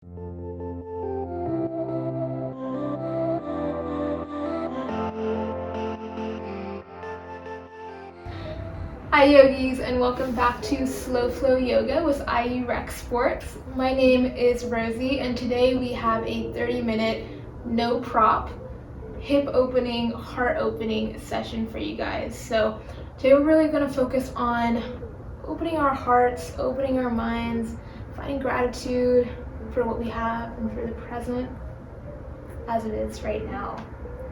Hi yogis, and welcome back to Slow Flow Yoga with IU Rec Sports. My name is Rosie, and today we have a 30-minute no prop hip opening, heart opening session for you guys. So today we're really going to focus on opening our hearts, opening our minds, finding gratitude for what we have and for the present as it is right now.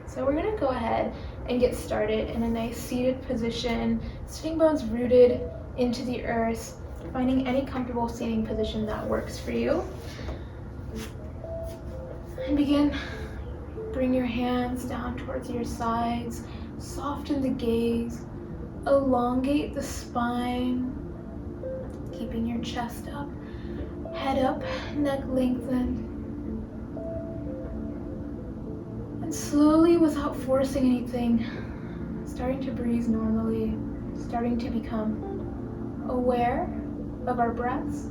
So we're going to go ahead and get started in a nice seated position, sitting bones rooted into the earth, finding any comfortable seating position that works for you. And begin. Bring your hands down towards your sides, soften the gaze, elongate the spine, keeping your chest up, head up, neck lengthened. And slowly, without forcing anything, starting to breathe normally, starting to become aware of our breaths.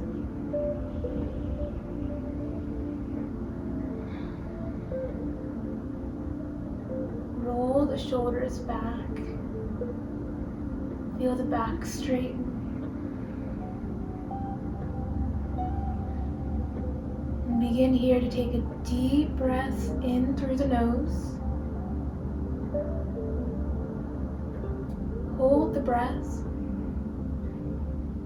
Roll the shoulders back. Feel the back straighten. And begin here to take a deep breath in through the nose. Hold the breath.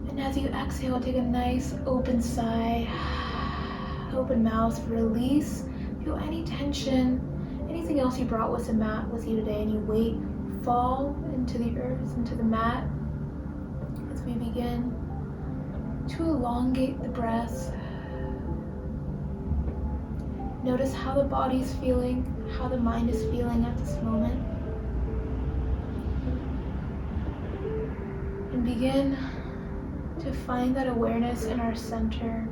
And as you exhale, take a nice open sigh, open mouth, release. Feel any tension, anything else you brought with the mat with you today, any weight fall into the earth, into the mat as we begin to elongate the breath. Notice how the body's feeling, how the mind is feeling at this moment. And begin to find that awareness in our center,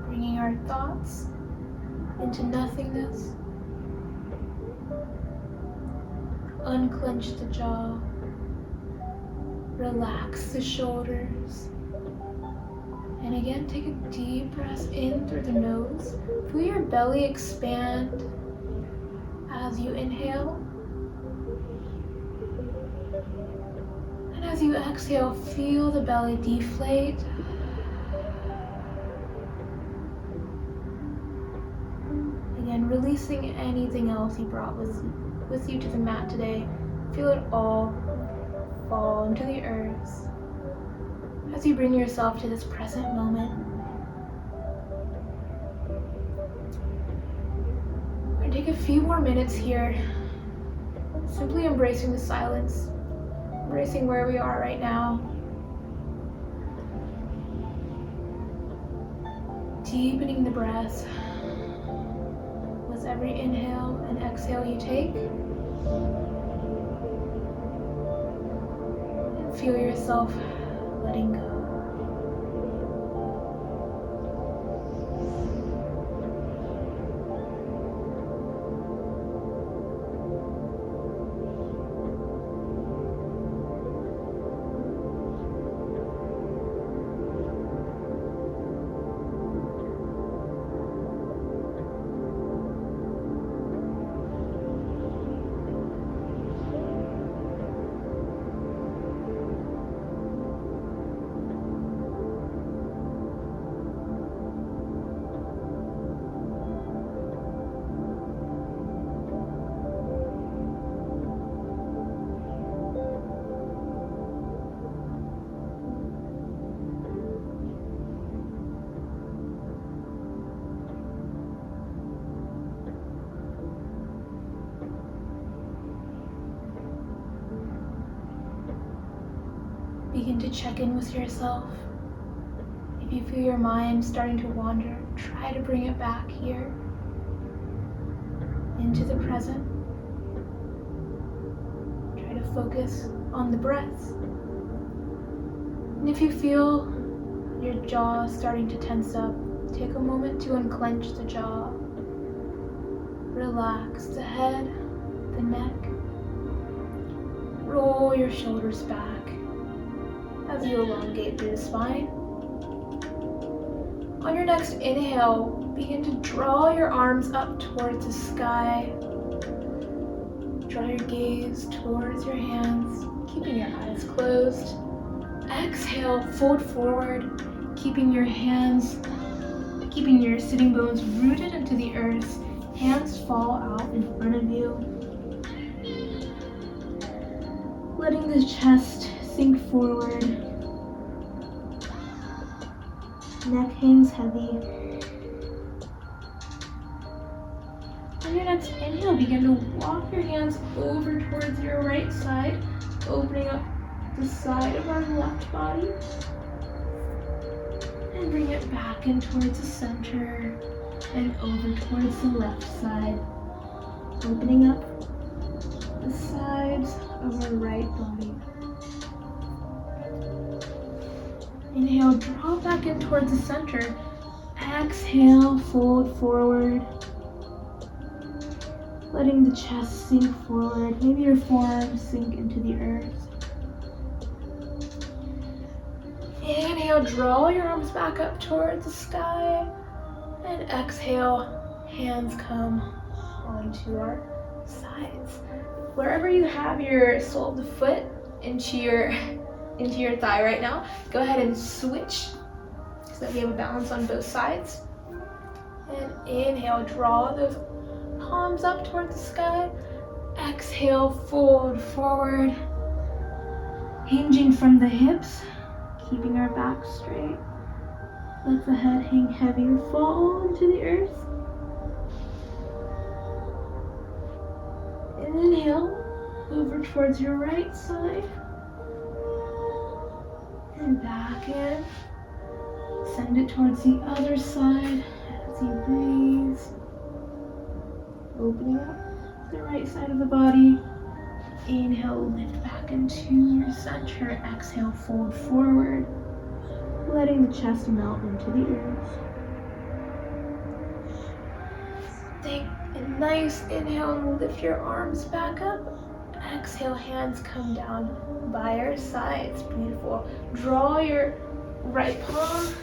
bringing our thoughts into nothingness. Unclench the jaw, relax the shoulders, and again take a deep breath in through the nose. Feel your belly expand as you inhale, and as you exhale, feel the belly deflate. Again, releasing anything else you brought with you to the mat today. Feel it all fall into the earth as you bring yourself to this present moment. We're going to take a few more minutes here, simply embracing the silence, embracing where we are right now. Deepening the breath with every inhale and exhale you take. And feel yourself letting go. Begin to check in with yourself. If you feel your mind starting to wander, try to bring it back here into the present. Try to focus on the breath. And if you feel your jaw starting to tense up, take a moment to unclench the jaw. Relax the head, the neck. Roll your shoulders back as you elongate through the spine. On your next inhale, begin to draw your arms up towards the sky. Draw your gaze towards your hands, keeping your eyes closed. Exhale, fold forward, keeping your sitting bones rooted into the earth. Hands fall out in front of you. Letting the chest sink forward. Neck hangs heavy. On your next inhale, begin to walk your hands over towards your right side, opening up the side of our left body. And bring it back in towards the center and over towards the left side, opening up the sides of our right body. Inhale, draw back in towards the center. Exhale, fold forward. Letting the chest sink forward. Maybe your forearms sink into the earth. Inhale, draw your arms back up towards the sky. And exhale, hands come onto our sides. Wherever you have your sole of the foot into your thigh right now, go ahead and switch so that we have a balance on both sides. And inhale, draw those palms up towards the sky. Exhale, fold forward, hinging from the hips, keeping our back straight. Let the head hang heavy or fall into the earth. Inhale, over towards your right side. And back in. Send it towards the other side as you breathe. Opening up the right side of the body. Inhale, lift back into your center. Exhale, fold forward, letting the chest melt into the earth. Take a nice inhale and lift your arms back up. Exhale, hands come down by your sides. Beautiful. Draw your right palm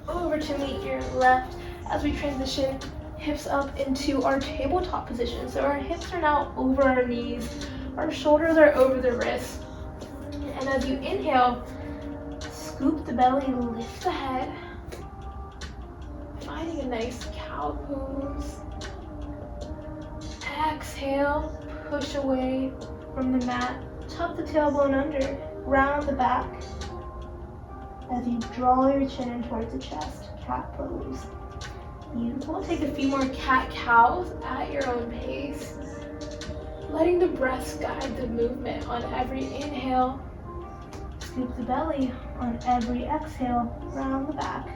over to meet your left as we transition hips up into our tabletop position. So our hips are now over our knees, our shoulders are over the wrists. And as you inhale, scoop the belly, lift the head, finding a nice cow pose. Exhale, push away from the mat, tuck the tailbone under, round the back. As you draw your chin in towards the chest, cat pose. Beautiful. Take a few more cat-cows at your own pace. Letting the breath guide the movement on every inhale. Scoop the belly on every exhale, round the back.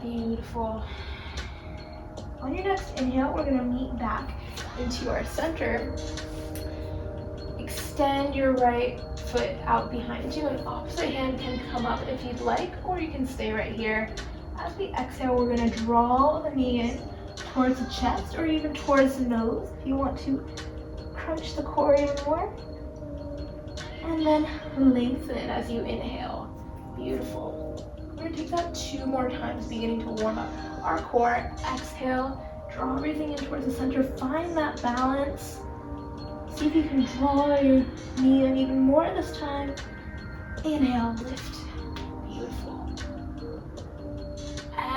Beautiful. On your next inhale, we're going to meet back into our center. Extend your right foot out behind you, and opposite hand can come up if you'd like, or you can stay right here. As we exhale, we're going to draw the knee in towards the chest or even towards the nose if you want to crunch the core even more. And then lengthen as you inhale. Beautiful. We're going to take that 2 more times, beginning to warm up our core. Exhale, draw everything in towards the center. Find that balance. See if you can draw your knee in even more this time. Inhale, lift. Beautiful.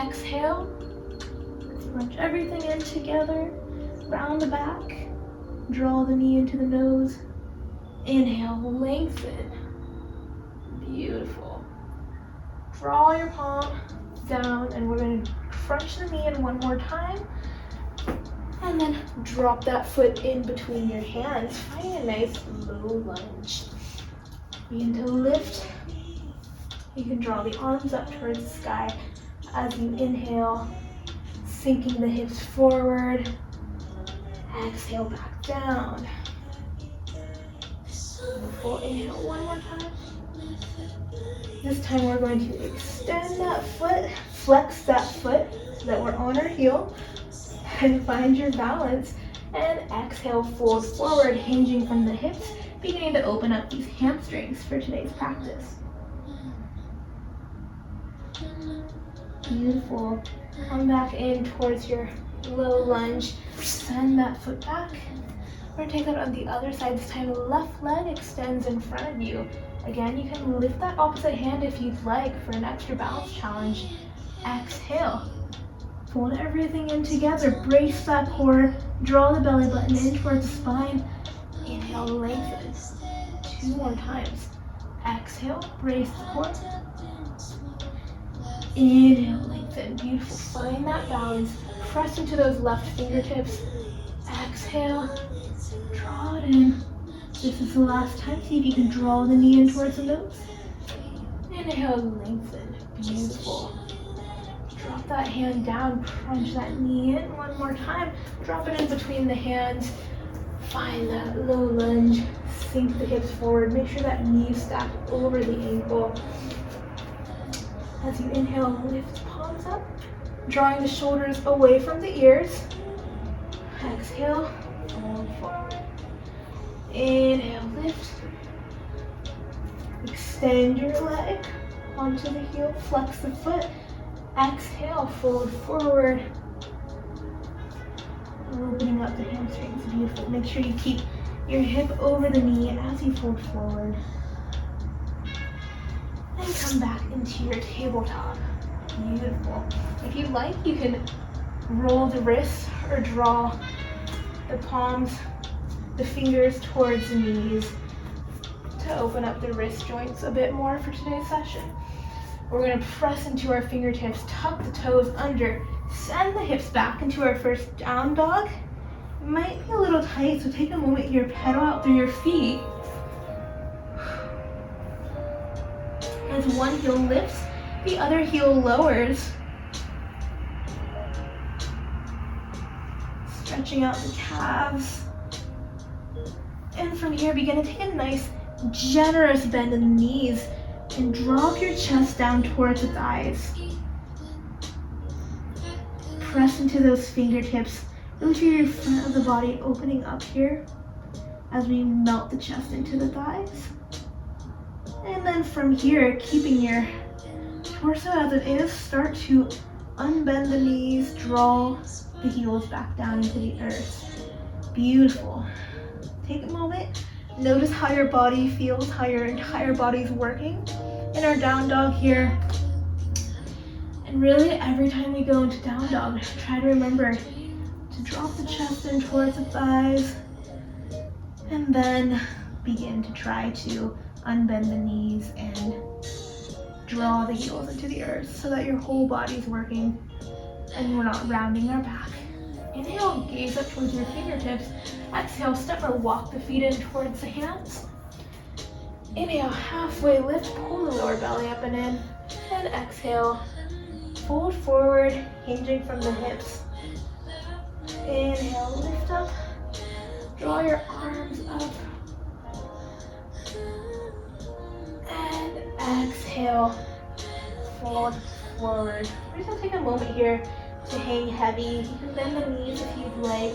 Exhale. Let's crunch everything in together. Round the back. Draw the knee into the nose. Inhale, lengthen. Beautiful. Draw your palm down, and we're going to crunch the knee in one more time. And then drop that foot in between your hands. Find a nice low lunge. Begin to lift. You can draw the arms up towards the sky as you inhale, sinking the hips forward. Exhale, back down. Beautiful. Inhale one more time. This time we're going to extend that foot, flex that foot so that we're on our heel, and find your balance. And exhale, fold forward, hinging from the hips. beginning to open up these hamstrings for today's practice. Beautiful. Come back in towards your low lunge. Send that foot back. We're going to take that on the other side. This time the left leg extends in front of you. Again, you can lift that opposite hand if you'd like for an extra balance challenge. Exhale. Fold everything in together. Brace that core. Draw the belly button in towards the spine. Inhale, lengthen. 2 more times. Exhale, brace the core. Inhale, lengthen. Beautiful. Find that balance. Press into those left fingertips. Exhale. Draw it in. This is the last time. See if you can draw the knee in towards the nose. Inhale, lengthen. Beautiful. Drop that hand down. Crunch that knee in. One more time. Drop it in between the hands. Find that low lunge. Sink the hips forward. Make sure that knee is stacked over the ankle. As you inhale, lift the palms up. Drawing the shoulders away from the ears. Exhale, fold forward. Inhale, lift. Extend your leg onto the heel, flex the foot. Exhale, fold forward. Opening up the hamstrings, beautiful. Make sure you keep your hip over the knee as you fold forward. And come back into your tabletop. Beautiful. If you like, you can roll the wrists or draw the palms, the fingers towards the knees to open up the wrist joints a bit more for today's session. We're going to press into our fingertips, tuck the toes under, send the hips back into our first down dog. It might be a little tight, so take a moment here, pedal out through your feet. As one heel lifts, the other heel lowers. Stretching out the calves. And from here, begin to take a nice, generous bend in the knees and drop your chest down towards the thighs. Press into those fingertips. Really feel your front of the body opening up here as we melt the chest into the thighs. And then from here, keeping your torso as it is, start to unbend the knees, draw the heels back down into the earth. Beautiful. Take a moment, notice how your body feels, how your entire body's working in our down dog here. And really, every time we go into down dog, try to remember to drop the chest in towards the thighs, and then begin to try to unbend the knees and draw the heels into the earth so that your whole body's working and we're not rounding our back. Inhale, gaze up towards your fingertips. Exhale, step or walk the feet in towards the hands. Inhale, halfway lift, pull the lower belly up and in. And exhale, fold forward, hinging from the hips. Inhale, lift up. Draw your arms up. And exhale, fold forward. We're just going to take a moment here to hang heavy. You can bend the knees if you'd like.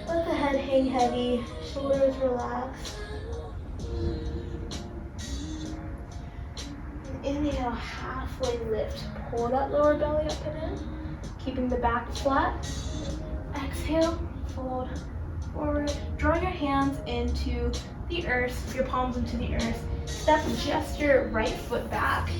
Let the head hang heavy, shoulders relax. Inhale, halfway lift. Pull that lower belly up and in, keeping the back flat. Exhale, fold forward. Draw your hands into the earth, your palms into the earth. Step just your right foot back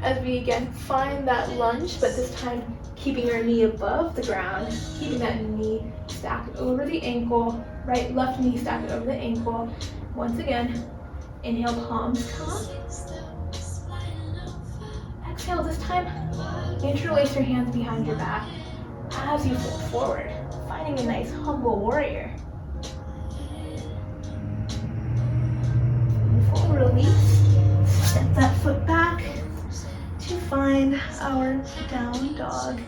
as we again find that lunge, but this time keeping your knee above the ground, keeping that knee stacked over the ankle, left knee stacked over the ankle. Once again, inhale, palms come up. Exhale, this time, interlace your hands behind your back as you fold forward, finding a nice humble warrior. Full release, step that foot back to find our down dog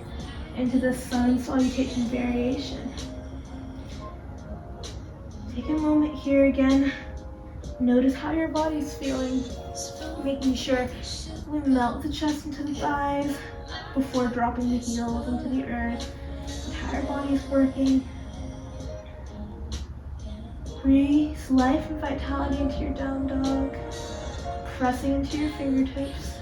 into the sun salutation variation. Take a moment here again. Notice how your body's feeling, making sure we melt the chest into the thighs before dropping the heels into the earth. The entire body's working. Breathe life and vitality into your down dog. Pressing into your fingertips.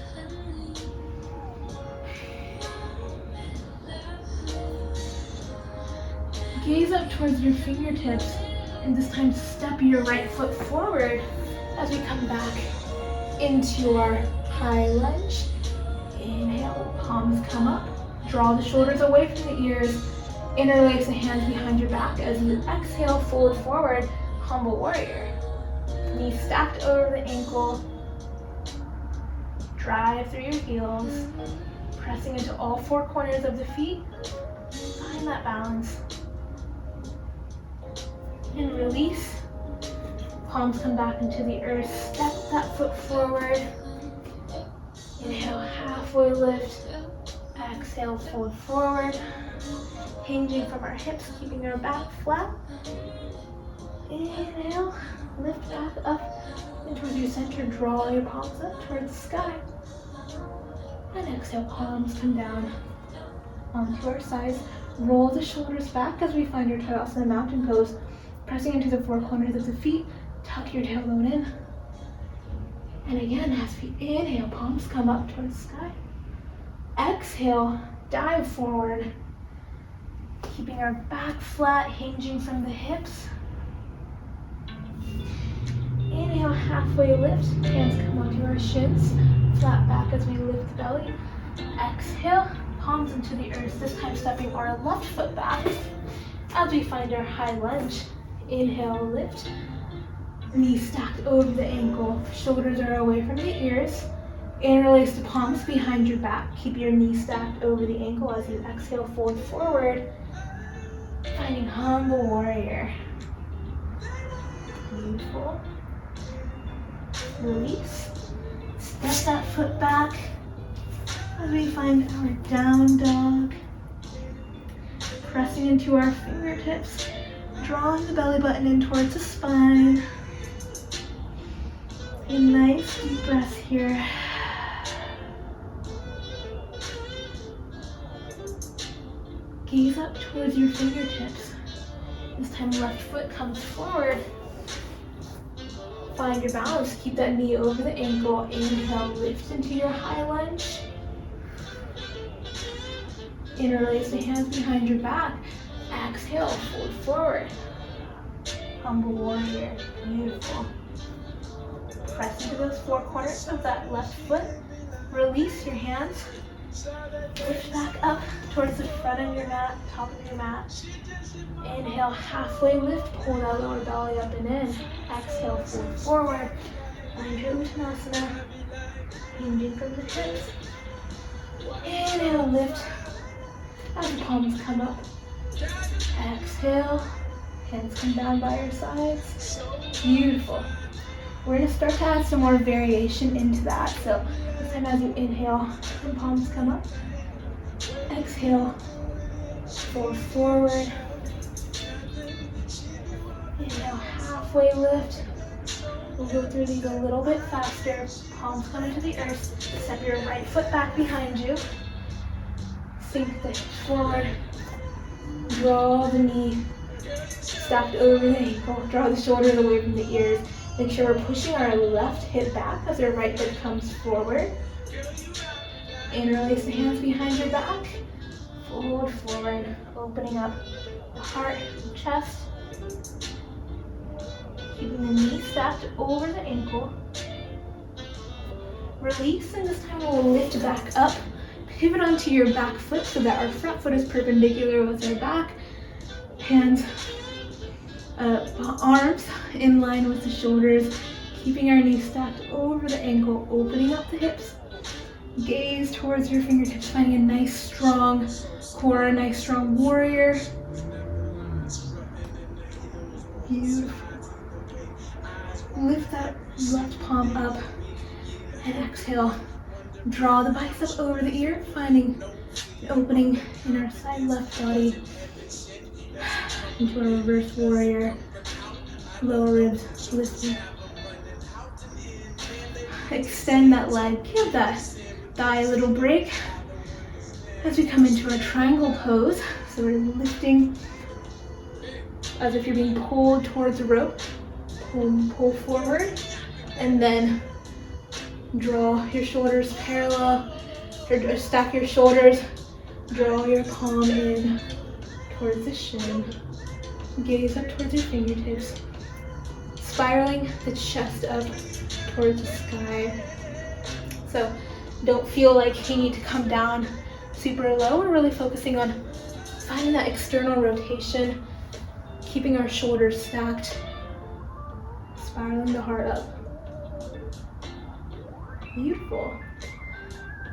Gaze up towards your fingertips, and this time step your right foot forward as we come back into our high lunge. Inhale, palms come up. Draw the shoulders away from the ears. Interlace the hands behind your back as you exhale, fold forward, humble warrior. Knees stacked over the ankle. Drive through your heels. Pressing into all four corners of the feet. Find that balance. And release. Palms come back into the earth. Step that foot forward. Inhale, halfway lift. Exhale, fold forward. Hinging from our hips, keeping our back flat. Inhale, lift back up and towards your center. Draw your palms up towards the sky. And exhale, palms come down onto our sides. Roll the shoulders back as we find our Tadasana mountain pose. Pressing into the four corners of the feet, tuck your tailbone in. And again, as we inhale, palms come up towards the sky. Exhale, dive forward. Keeping our back flat, hinging from the hips. Inhale, halfway lift. Hands come onto our shins. Flat back as we lift the belly. Exhale, palms into the earth. This time stepping our left foot back as we find our high lunge. Inhale, lift. Knees stacked over the ankle. Shoulders are away from the ears. Interlace the palms behind your back. Keep your knees stacked over the ankle as you exhale, fold forward. Finding humble warrior. Beautiful. Release. Step that foot back as we find our down dog. Pressing into our fingertips. Drawing the belly button in towards the spine. A nice deep breath here. Gaze up towards your fingertips. This time left foot comes forward. Find your balance. Keep that knee over the ankle. Inhale, lift into your high lunge. Interlace the hands behind your back. Exhale, fold forward. Humble warrior. Beautiful. Press into those four corners of that left foot. Release your hands. Lift back up towards the front of your mat, top of your mat. Inhale, halfway lift. Pull that lower belly up and in. Exhale, fold forward. Find your Uttanasana. Hinging from the hips. Inhale, lift. As the palms come up. Exhale, hands come down by your sides. Beautiful. We're going to start to add some more variation into that. So this time as you inhale, the palms come up. Exhale, fold forward. Inhale, halfway lift. We'll go through these a little bit faster. Palms come into the earth. Step your right foot back behind you. Sink the hips forward. Draw the knee stacked over the ankle. Draw the shoulders away from the ears. Make sure we're pushing our left hip back as our right hip comes forward. Interlace the hands behind your back. Fold forward, opening up the heart, chest. Keeping the knee stacked over the ankle. Release, and this time we'll lift back up. Pivot onto your back foot so that our front foot is perpendicular with our back. Hands, arms in line with the shoulders. Keeping our knees stacked over the ankle, opening up the hips. Gaze towards your fingertips, finding a nice strong core, a nice strong warrior. Beautiful. Lift that left palm up and exhale. Draw the bicep over the ear, finding an opening in our side left body into a reverse warrior. Lower ribs lifting. Extend that leg, give that thigh a little break as we come into our triangle pose. So we're lifting as if you're being pulled towards the rope. pull forward, and then draw your shoulders parallel, or stack your shoulders, draw your palm in towards the shin, gaze up towards your fingertips, spiraling the chest up towards the sky. So don't feel like you need to come down super low. We're really focusing on finding that external rotation, keeping our shoulders stacked, spiraling the heart up. Beautiful.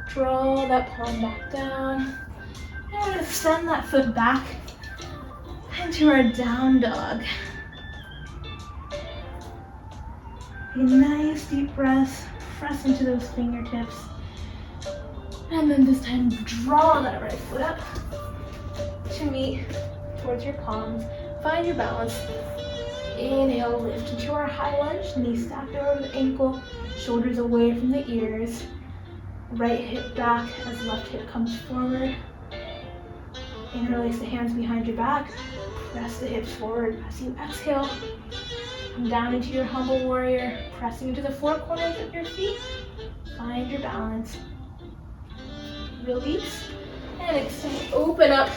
Draw that palm back down. And we're gonna send that foot back into our down dog. A nice deep breath, press into those fingertips. And then this time, draw that right foot up to meet towards your palms. Find your balance. Inhale, lift into our high lunge, knees stacked over the ankle, shoulders away from the ears. Right hip back as left hip comes forward. Interlace the hands behind your back. Press the hips forward as you exhale. Come down into your humble warrior, pressing into the four corners of your feet. Find your balance. Release and extend. Open up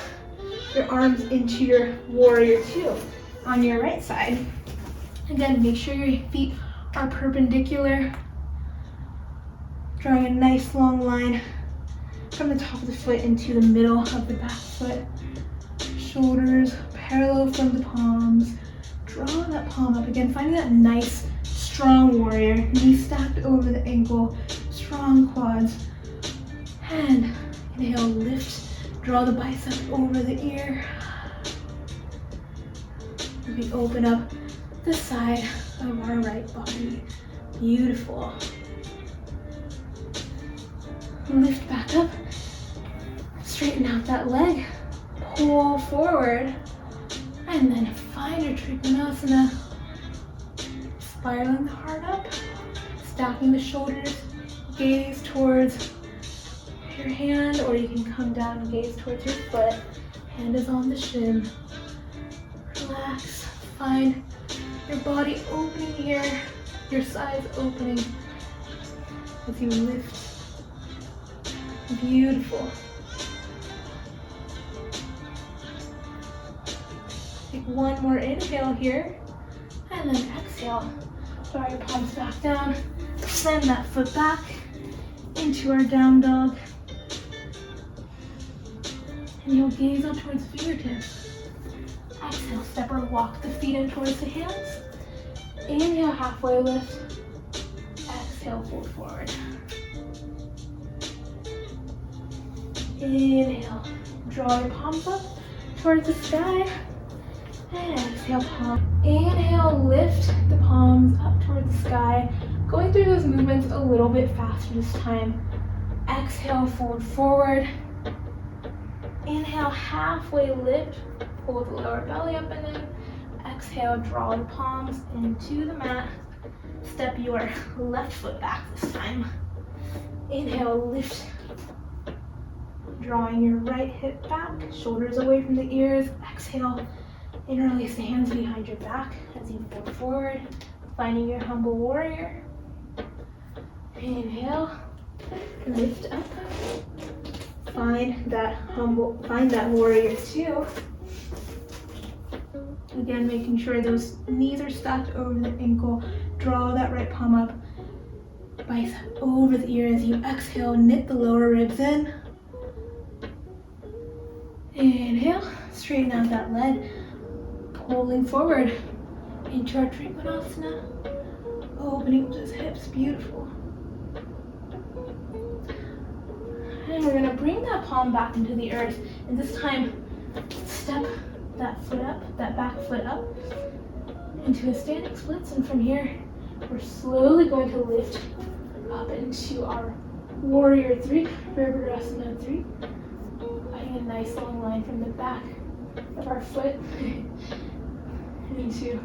your arms into your warrior two on your right side. Again, make sure your feet are perpendicular. Drawing a nice long line from the top of the foot into the middle of the back foot. Shoulders parallel from the palms. Draw that palm up again, finding that nice strong warrior. Knees stacked over the ankle, strong quads. And inhale, lift, draw the bicep over the ear. We open up the side of our right body. Beautiful. Lift back up, straighten out that leg, pull forward, and then find your Trikonasana. Spiraling the heart up, stacking the shoulders, gaze towards your hand, or you can come down and gaze towards your foot. Hand is on the shin. Relax, find your body opening here, your sides opening as you lift. Beautiful. Take one more inhale here, and then exhale. Draw your palms back down, send that foot back into our down dog. And you'll gaze up towards the fingertips. Exhale, step or walk the feet in towards the hands. Inhale, halfway lift. Exhale, fold forward. Inhale, draw your palms up towards the sky. And exhale, palm. Inhale, lift the palms up towards the sky. Going through those movements a little bit faster this time. Exhale, fold forward. Inhale, halfway lift. Pull the lower belly up and in. Exhale, draw the palms into the mat. Step your left foot back this time. Inhale, lift. Drawing your right hip back, shoulders away from the ears. Exhale, interlace the hands behind your back as you fold forward, finding your humble warrior. Inhale, lift up. Find that warrior two. Again, making sure those knees are stacked over the ankle. Draw that right palm up, bicep over the ear as you exhale, knit the lower ribs in. Inhale, straighten out that leg, pulling forward into our Trikonasana, opening up those hips, beautiful. And we're gonna bring that palm back into the earth, and this time, step that foot up, that back foot up, into a standing splits, and from here, we're slowly going to lift up into our warrior three, Virabhadrasana 3. Finding a nice long line from the back of our foot into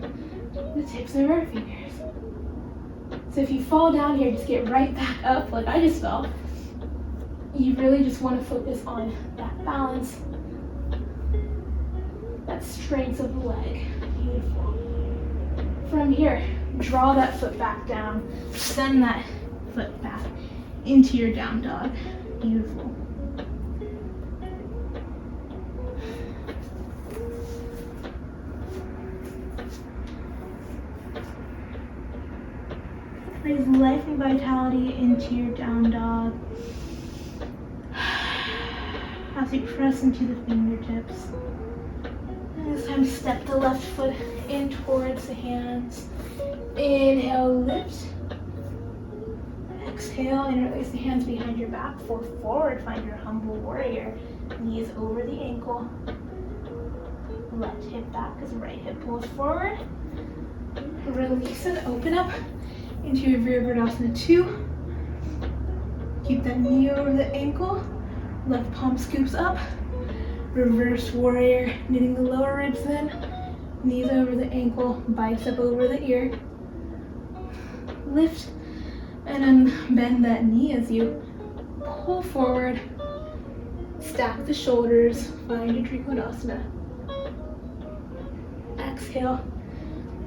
the tips of our fingers. So if you fall down here, just get right back up like I just fell. You really just want to focus on that balance, that strength of the leg. Beautiful. From here, Draw that foot back down. Send that foot back into your down dog. Beautiful. Breathe life and vitality into your down dog. As you press into the fingertips. And this time step the left foot in towards the hands. Inhale, lift. Exhale, interlace the hands behind your back. Fold forward, find your humble warrior. Knees over the ankle. Left hip back as right hip pulls forward. Release and open up into your Virabhadasana 2. Keep that knee over the ankle. Left palm scoops up. Reverse warrior, knitting the lower ribs in. Knees over the ankle, bicep over the ear. Lift and then bend that knee as you pull forward. Stack the shoulders, find a Trikonasana. Exhale,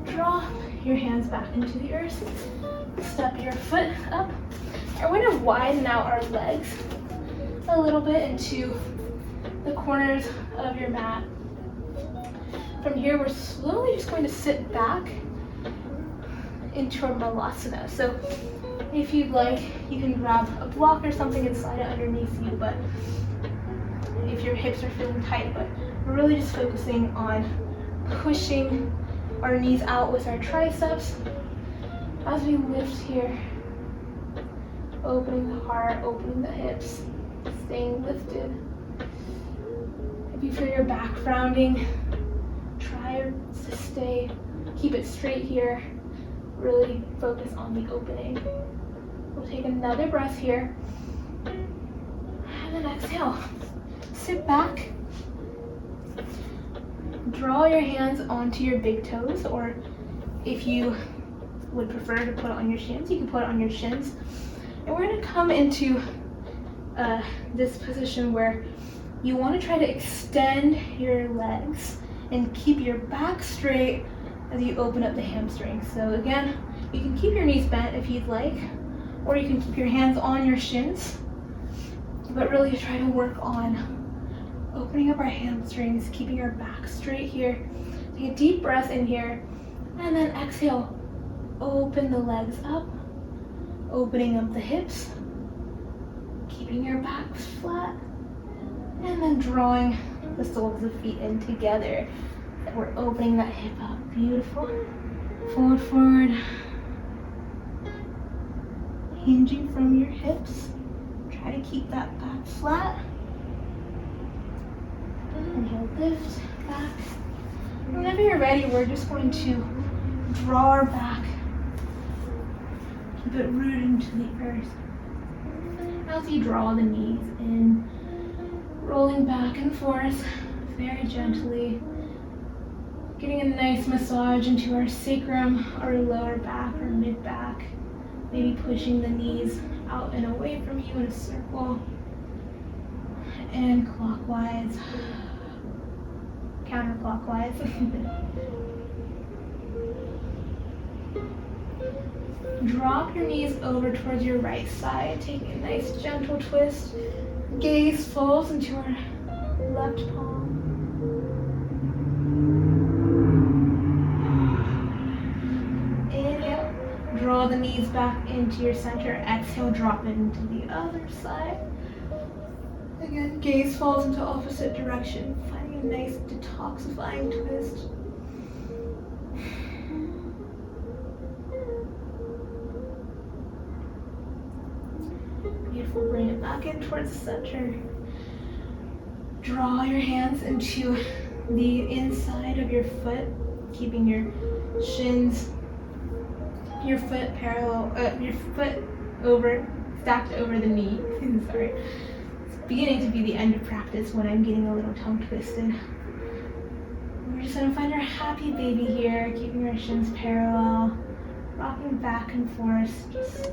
draw your hands back into the earth. Step your foot up. And we're going to widen out our legs a little bit into the corners of your mat. From here, we're slowly just going to sit back into our Malasana. So if you'd like, you can grab a block or something and slide it underneath you, but if your hips are feeling tight, but we're really just focusing on pushing our knees out with our triceps as we lift here, opening the heart, opening the hips, staying lifted. If you feel your back rounding, try to keep it straight here. Really focus on the opening. We'll take another breath here. And then exhale. Sit back. Draw your hands onto your big toes, or if you would prefer to put it on your shins, you can put it on your shins. And we're going to come into this position where you want to try to extend your legs and keep your back straight as you open up the hamstrings. So again, you can keep your knees bent if you'd like, or you can keep your hands on your shins, but really try to work on opening up our hamstrings, keeping our back straight here. Take a deep breath in here, and then exhale. Open the legs up, opening up the hips, keeping your backs flat, and then drawing the soles of the feet in together. We're opening that hip up. Beautiful. Forward. Hinging from your hips. Try to keep that back flat. Inhale, lift, back. Whenever you're ready, we're just going to draw our back. Keep it rooted into the earth. As you draw the knees in, rolling back and forth very gently, getting a nice massage into our sacrum, our lower back, or mid back, maybe pushing the knees out and away from you in a circle, and clockwise, counterclockwise. Drop your knees over towards your right side, taking a nice gentle twist. Gaze falls into our left palm. Inhale, draw the knees back into your center. Exhale, drop it into the other side. Again, gaze falls into opposite direction, finding a nice detoxifying twist. Beautiful, bring it back in towards the center. Draw your hands into the inside of your foot, keeping your shins, your foot parallel, your foot stacked over the knee. Sorry. It's beginning to be the end of practice when I'm getting a little tongue twisted. We're just gonna find our happy baby here, keeping our shins parallel, rocking back and forth, just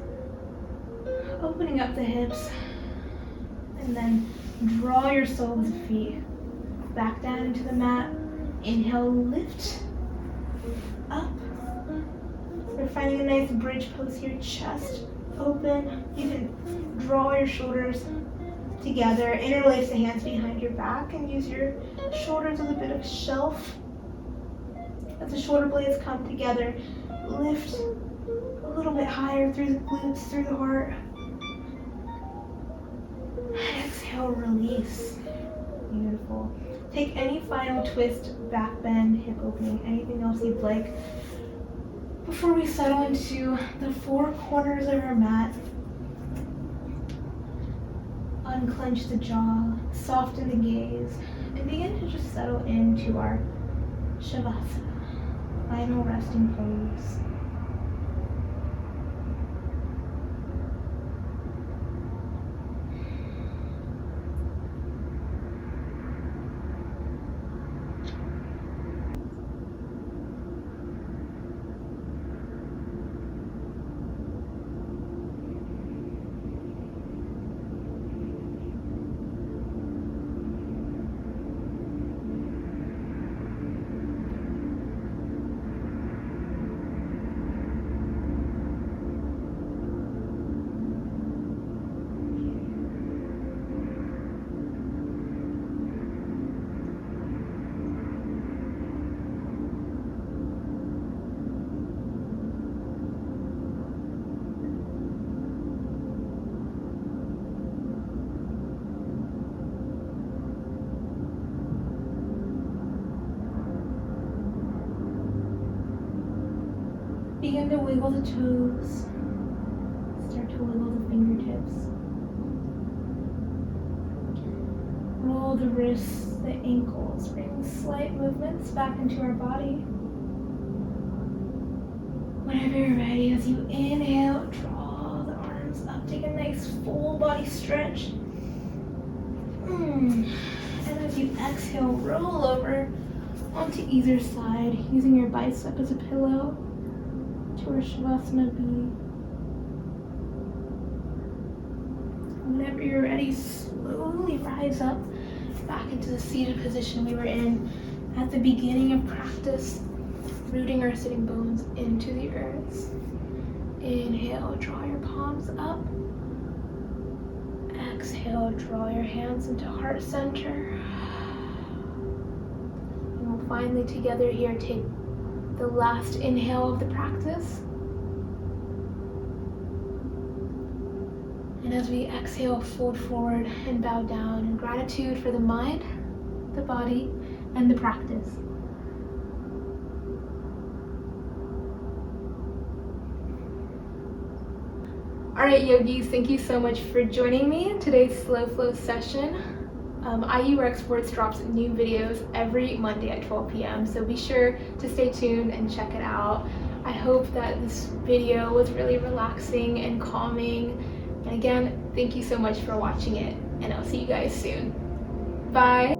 opening up the hips, and then draw your soles of feet back down into the mat. Inhale, lift up. For finding a nice bridge pose here, chest open. You can draw your shoulders together, interlace the hands behind your back, and use your shoulders as a bit of shelf. As the shoulder blades come together, lift a little bit higher through the glutes, through the heart. Exhale, release. Beautiful. Take any final twist, back bend, hip opening, anything else you'd like before we settle into the four corners of our mat. Unclench the jaw, soften the gaze, and begin to just settle into our Shavasana, final resting pose. Begin to wiggle the toes. Start to wiggle the fingertips. Roll the wrists, the ankles. Bring slight movements back into our body. Whenever you're ready, as you inhale, draw the arms up. Take a nice full body stretch. And as you exhale, roll over onto either side, using your bicep as a pillow. To our Shavasana B. Whenever you're ready, slowly rise up back into the seated position we were in at the beginning of practice, rooting our sitting bones into the earth. Inhale, draw your palms up. Exhale, draw your hands into heart center. And we'll finally together here take the last inhale of the practice. And as we exhale, fold forward and bow down in gratitude for the mind, the body, and the practice. All right, yogis, thank you so much for joining me in today's Slow Flow session. IU Rec Sports drops new videos every Monday at 12 p.m. So be sure to stay tuned and check it out. I hope that this video was really relaxing and calming. And again, thank you so much for watching it, and I'll see you guys soon. Bye.